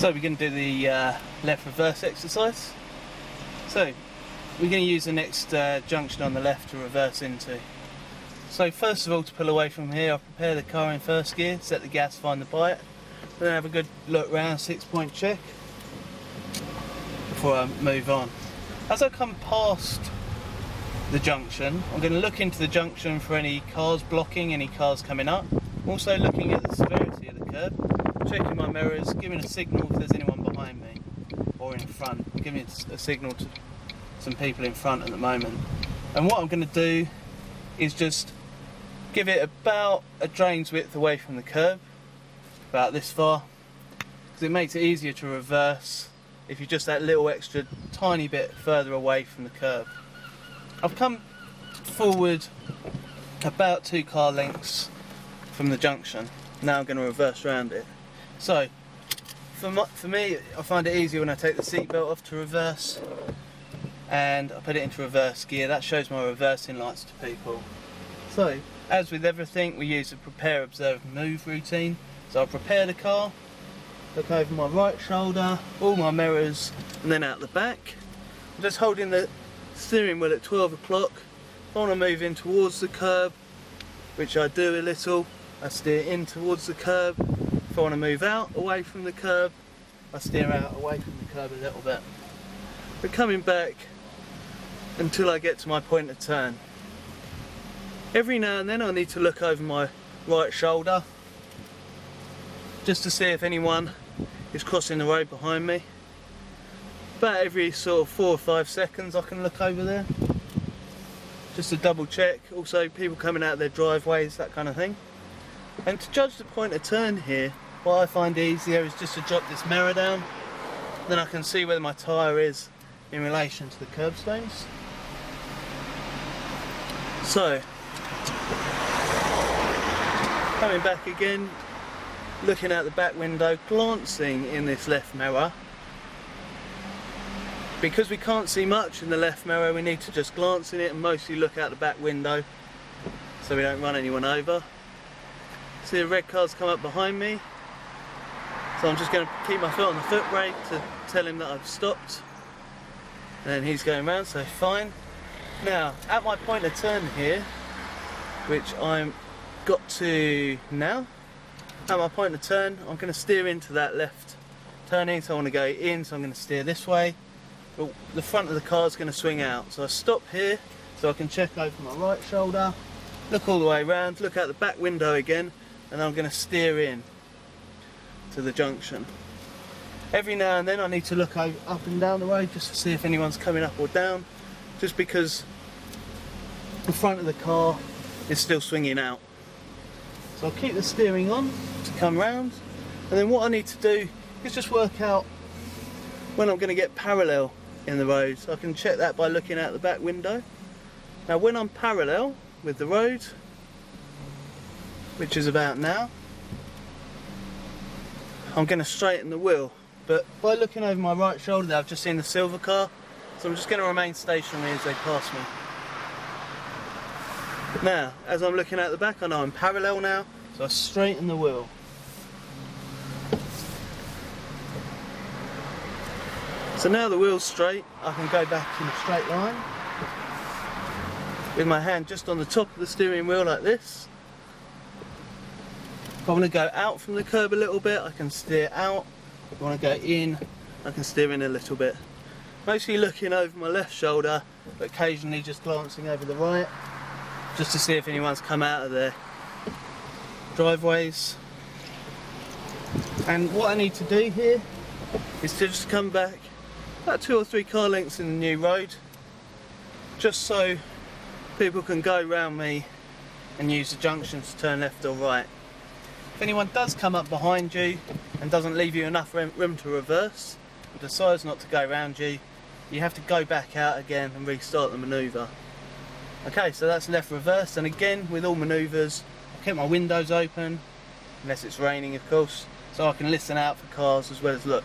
So we're going to do the left reverse exercise. So we're going to use the next junction on the left to reverse into. So first of all, to pull away from here, I'll prepare the car in first gear, set the gas, find the bite, then have a good look round, 6-point check before I move on. As I come past the junction, I'm going to look into the junction for any cars blocking, any cars coming up. I'm also looking at the severity of the curb, checking my mirrors, giving a signal if there's anyone behind me or in front, giving a signal to some people in front at the moment. And what I'm going to do is just give it about a drain's width away from the curb, about this far, because it makes it easier to reverse if you're just that little extra tiny bit further away from the curb. I've come forward about 2 car lengths from the junction. Now I'm going to reverse around it. So for me, I find it easier when I take the seatbelt off to reverse, and I put it into reverse gear. That shows my reversing lights to people. So as with everything, we use a prepare, observe, move routine. So I'll prepare the car, look over my right shoulder, all my mirrors, and then out the back. I'm just holding the steering wheel at 12 o'clock. If I want to move in towards the curb, which I do a little, I steer in towards the curb. If I want to move out away from the curb, I steer out away from the curb a little bit. But coming back until I get to my point of turn. Every now and then I need to look over my right shoulder just to see if anyone is crossing the road behind me. About every sort of 4 or 5 seconds I can look over there just to double check. Also people coming out of their driveways, that kind of thing. And to judge the point of turn here, what I find easier is just to drop this mirror down, then I can see where my tyre is in relation to the curbstones. So coming back again, looking out the back window, glancing in this left mirror. Because we can't see much in the left mirror, we need to just glance in it and mostly look out the back window so we don't run anyone over. See the red car's come up behind me, so I'm just going to keep my foot on the foot brake to tell him that I've stopped. And then he's going round, so fine. Now, at my point of turn here, which I'm got to now, at my point of turn, I'm going to steer into that left turning, so I want to go in, so I'm going to steer this way. But the front of the car is going to swing out, so I stop here so I can check over my right shoulder, look all the way around, look out the back window again, and I'm going to steer in to the junction. Every now and then I need to look over, up and down the road just to see if anyone's coming up or down, just because the front of the car is still swinging out. So I'll keep the steering on to come round, and then what I need to do is just work out when I'm going to get parallel in the road. So I can check that by looking out the back window. Now when I'm parallel with the road, which is about now, I'm going to straighten the wheel, but by looking over my right shoulder there, I've just seen the silver car, so I'm just going to remain stationary as they pass me. Now, as I'm looking at the back, I know I'm parallel now, so I straighten the wheel. So now the wheel's straight, I can go back in a straight line with my hand just on the top of the steering wheel like this. If I want to go out from the curb a little bit, I can steer out. If I want to go in, I can steer in a little bit. Mostly looking over my left shoulder, but occasionally just glancing over the right, just to see if anyone's come out of their driveways. And what I need to do here is to just come back about 2 or 3 car lengths in the new road, just so people can go round me and use the junctions to turn left or right. If anyone does come up behind you and doesn't leave you enough room to reverse, and decides not to go round you, you have to go back out again and restart the manoeuvre. Okay, so that's left reverse, and again with all manoeuvres, I keep my windows open, unless it's raining of course, so I can listen out for cars as well as look.